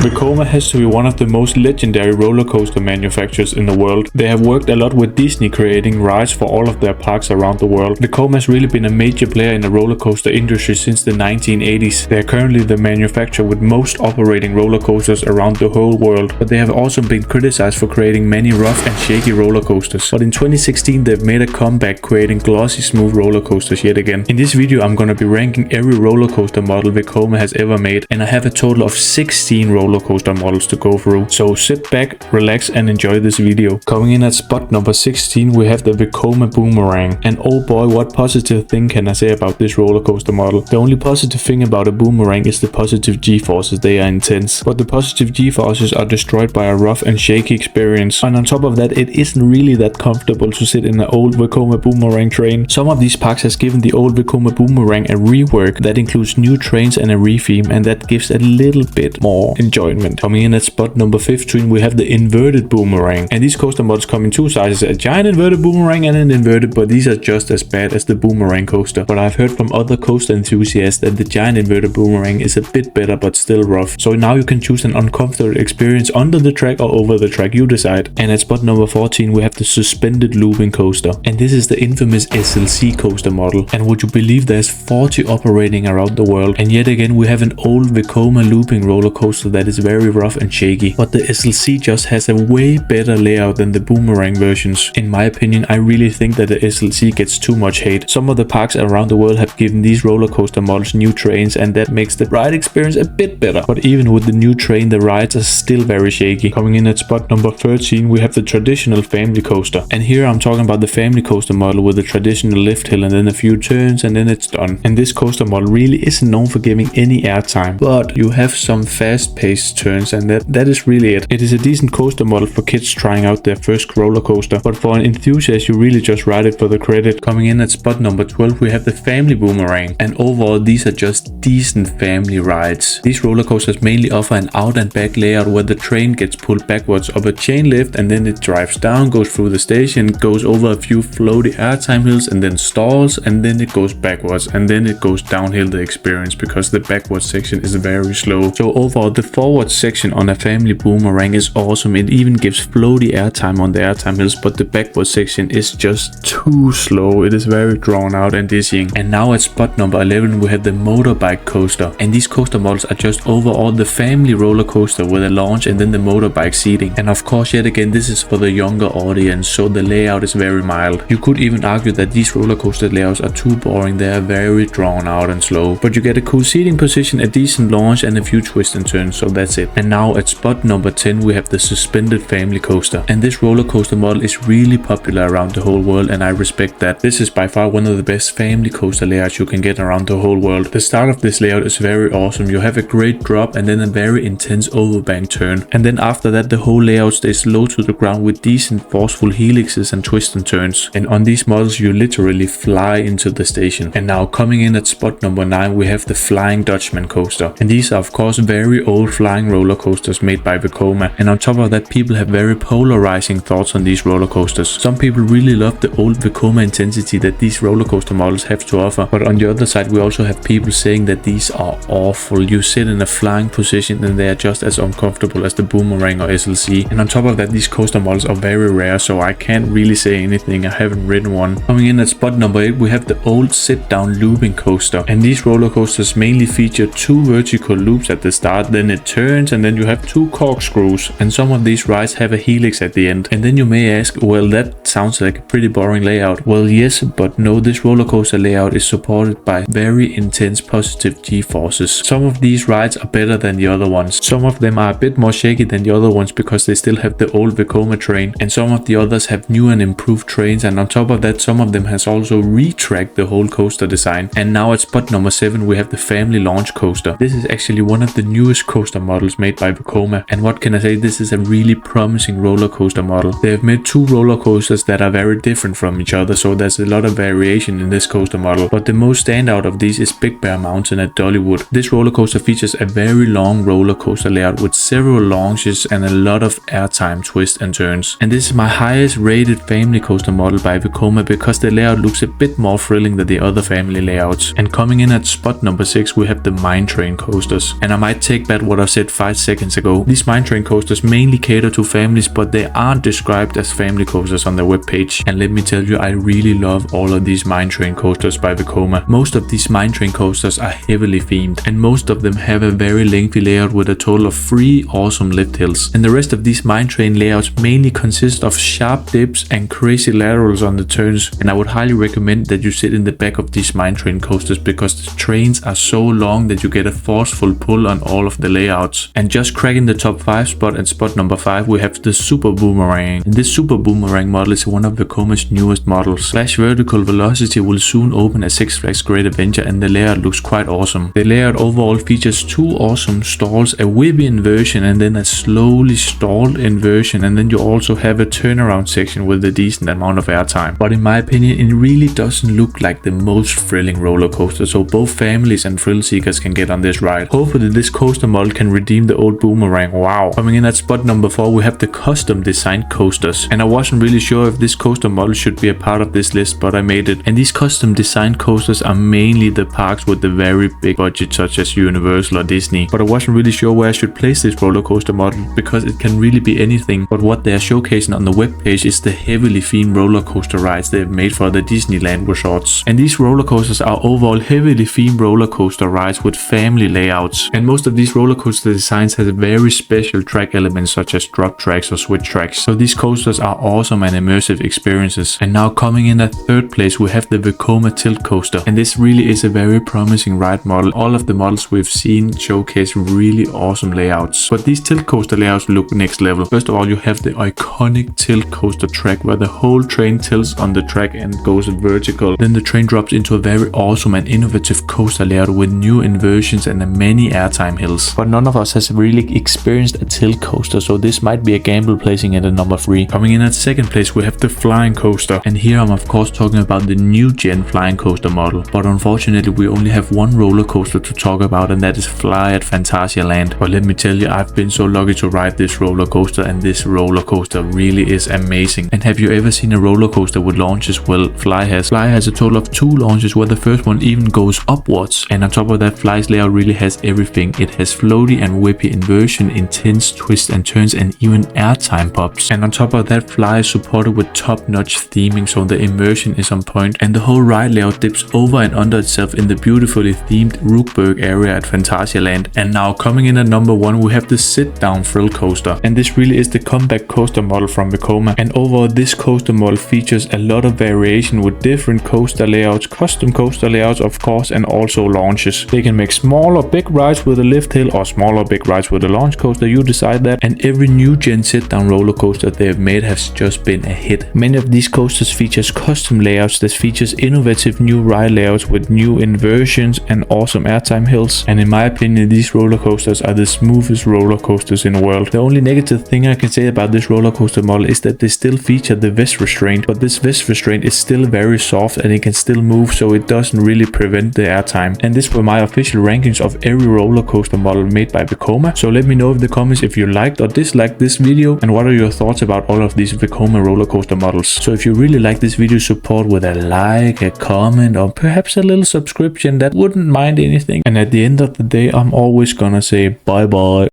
Vekoma has to be one of the most legendary roller coaster manufacturers in the world. They have worked a lot with Disney creating rides for all of their parks around the world. Vekoma has really been a major player in the roller coaster industry since the 1980s. They are currently the manufacturer with most operating roller coasters around the whole world, but they have also been criticized for creating many rough and shaky roller coasters. But in 2016 they've made a comeback creating glossy smooth roller coasters yet again. In this video I'm gonna be ranking every roller coaster model Vekoma has ever made, and I have a total of 16 roller coaster models to go through. So sit back, relax and enjoy this video. Coming in at spot number 16 we have the Vekoma Boomerang. And oh boy, what positive thing can I say about this roller coaster model. The only positive thing about a Boomerang is the positive G-forces. They are intense, but the positive G-forces are destroyed by a rough and shaky experience. And on top of that, it isn't really that comfortable to sit in an old Vekoma Boomerang train. Some of these parks has given the old Vekoma Boomerang a rework that includes new trains and a retheme, and that gives a little bit more enjoyment. Coming in at spot number 15 we have the inverted Boomerang, and these coaster models come in two sizes, a giant inverted Boomerang and an inverted, but these are just as bad as the Boomerang coaster. But I've heard from other coaster enthusiasts that the giant inverted Boomerang is a bit better but still rough. So now you can choose an uncomfortable experience under the track or over the track, you decide. And at spot number 14 we have the suspended looping coaster, and this is the infamous SLC coaster model. And would you believe there's 40 operating around the world, and yet again we have an old Vekoma looping roller coaster that is very rough and shaky. But the SLC just has a way better layout than the Boomerang versions. In my opinion, I really think that the SLC gets too much hate. Some of the parks around the world have given these roller coaster models new trains, and that makes the ride experience a bit better. But even with the new train, the rides are still very shaky. Coming in at spot number 13 we have the traditional family coaster, and here I'm talking about the family coaster model with the traditional lift hill and then a few turns and then it's done. And this coaster model really isn't known for giving any airtime, but you have some fast-paced turns, and that is really it. It is a decent coaster model for kids trying out their first roller coaster, but for an enthusiast you really just ride it for the credit. Coming in at spot number 12 we have the family Boomerang, and overall these are just decent family rides. These roller coasters mainly offer an out and back layout where the train gets pulled backwards up a chain lift, and then it drives down, goes through the station, goes over a few floaty airtime hills and then stalls, and then it goes backwards, and then it goes downhill the experience because the backwards section is very slow. So overall the forward section on a family Boomerang is awesome. It even gives floaty airtime on the airtime hills, but the backward section is just too slow. It is very drawn out and dizzying. And now at spot number 11 we have the motorbike coaster, and these coaster models are just overall the family roller coaster with a launch and then the motorbike seating. And of course yet again this is for the younger audience, so the layout is very mild. You could even argue that these roller coaster layouts are too boring. They are very drawn out and slow, but you get a cool seating position, a decent launch and a few twists and turns, so that's it. And now at spot number 10 we have the suspended family coaster, and this roller coaster model is really popular around the whole world, and I respect that. This is by far one of the best family coaster layouts you can get around the whole world. The start of this layout is very awesome. You have a great drop and then a very intense overbank turn, and then after that the whole layout stays low to the ground with decent forceful helixes and twists and turns. And on these models you literally fly into the station. And now coming in at spot number 9 we have the Flying Dutchman coaster, and these are of course very old flying roller coasters made by Vekoma. And on top of that, people have very polarizing thoughts on these roller coasters. Some people really love the old Vekoma intensity that these roller coaster models have to offer, but on the other side we also have people saying that these are awful. You sit in a flying position and they are just as uncomfortable as the Boomerang or SLC. And on top of that, these coaster models are very rare, so I can't really say anything. I haven't ridden one. Coming in at spot number 8 we have the old sit-down looping coaster, and these roller coasters mainly feature two vertical loops at the start, then it turns, and then you have two corkscrews, and some of these rides have a helix at the end. And then you may ask, well, that sounds like a pretty boring layout. Well, yes, but no, this roller coaster layout is supported by very intense positive G-forces. Some of these rides are better than the other ones. Some of them are a bit more shaky than the other ones because they still have the old Vekoma train, and some of the others have new and improved trains, and on top of that some of them has also retracked the whole coaster design. And now at spot number 7 we have the family launch coaster. This is actually one of the newest coaster models made by Vekoma, and what can I say, this is a really promising roller coaster model. They have made two roller coasters that are very different from each other, so there's a lot of variation in this coaster model, but the most standout of these is Big Bear Mountain at Dollywood. This roller coaster features a very long roller coaster layout with several launches and a lot of airtime twists and turns. And this is my highest rated family coaster model by Vekoma because the layout looks a bit more thrilling than the other family layouts. And coming in at spot number 6 we have the Mine Train coasters, and I might take back what I said 5 seconds ago. These mine train coasters mainly cater to families, but they aren't described as family coasters on their webpage. And let me tell you, I really love all of these mine train coasters by Vekoma. Most of these mine train coasters are heavily themed, and most of them have a very lengthy layout with a total of 3 awesome lift hills. And the rest of these mine train layouts mainly consist of sharp dips and crazy laterals on the turns, and I would highly recommend that you sit in the back of these mine train coasters because the trains are so long that you get a forceful pull on all of the layouts. And just cracking the top 5 spot, and spot number 5, we have the Super Boomerang. And this Super Boomerang model is one of Vekoma's newest models. Slash vertical velocity will soon open at Six Flags Great Adventure, and the layout looks quite awesome. The layout overall features 2 awesome stalls, a whippy inversion and then a slowly stalled inversion, and then you also have a turnaround section with a decent amount of airtime. But in my opinion, it really doesn't look like the most thrilling roller coaster, so both families and thrill seekers can get on this ride. Hopefully this coaster model can redeem the old Boomerang. Wow. Coming in at spot number 4, we have the custom designed coasters, and I wasn't really sure if this coaster model should be a part of this list, but I made it. And these custom designed coasters are mainly the parks with the very big budget such as Universal or Disney, but I wasn't really sure where I should place this roller coaster model because it can really be anything. But what they are showcasing on the webpage is the heavily themed roller coaster rides they have made for the Disneyland resorts. And these roller coasters are overall heavily themed roller coaster rides with family layouts, and most of these roller coaster designs has very special track elements such as drop tracks or switch tracks. So these coasters are awesome and immersive experiences. And now coming in at 3rd place, we have the Vekoma Tilt Coaster, and this really is a very promising ride model. All of the models we've seen showcase really awesome layouts, but these tilt coaster layouts look next level. First of all, you have the iconic tilt coaster track where the whole train tilts on the track and goes vertical. Then the train drops into a very awesome and innovative coaster layout with new inversions and many airtime hills. But none of us has really experienced a tilt coaster, so this might be a gamble placing it at number 3. Coming in at 2nd place, we have the flying coaster, and here I'm of course talking about the new gen flying coaster model. But unfortunately, we only have one roller coaster to talk about, and that is Fly at Phantasialand. But let me tell you, I've been so lucky to ride this roller coaster, and this roller coaster really is amazing. And have you ever seen a roller coaster with launches? Well, Fly has a total of 2 launches, where the first one even goes upwards, and on top of that, Fly's layout really has everything. It has floaty and whippy inversion, intense twists and turns, and even airtime pops. And on top of that, Fly is supported with top-notch theming, so the immersion is on point, and the whole ride layout dips over and under itself in the beautifully themed Rookburg area at Phantasialand. And now coming in at number 1, we have the Down Frill coaster, and this really is the comeback coaster model from Vekoma. And overall, this coaster model features a lot of variation with different coaster layouts, custom coaster layouts of course, and also launches. They can make small or big rides with a lift hill or small or big rides with a launch coaster, you decide that. And every new gen sit-down roller coaster they have made has just been a hit. Many of these coasters features custom layouts that features innovative new ride layouts with new inversions and awesome airtime hills. And in my opinion, these roller coasters are the smoothest roller coasters in the world. The only negative thing I can say about this roller coaster model is that they still feature the vest restraint, but this vest restraint is still very soft and it can still move, so it doesn't really prevent the airtime. And this were my official rankings of every roller coaster model made by Vekoma. So let me know in the comments if you liked or disliked this video, and what are your thoughts about all of these Vekoma roller coaster models. So if you really like this video, support with a like, a comment, or perhaps a little subscription. That wouldn't mind anything. And at the end of the day, I'm always gonna say bye bye.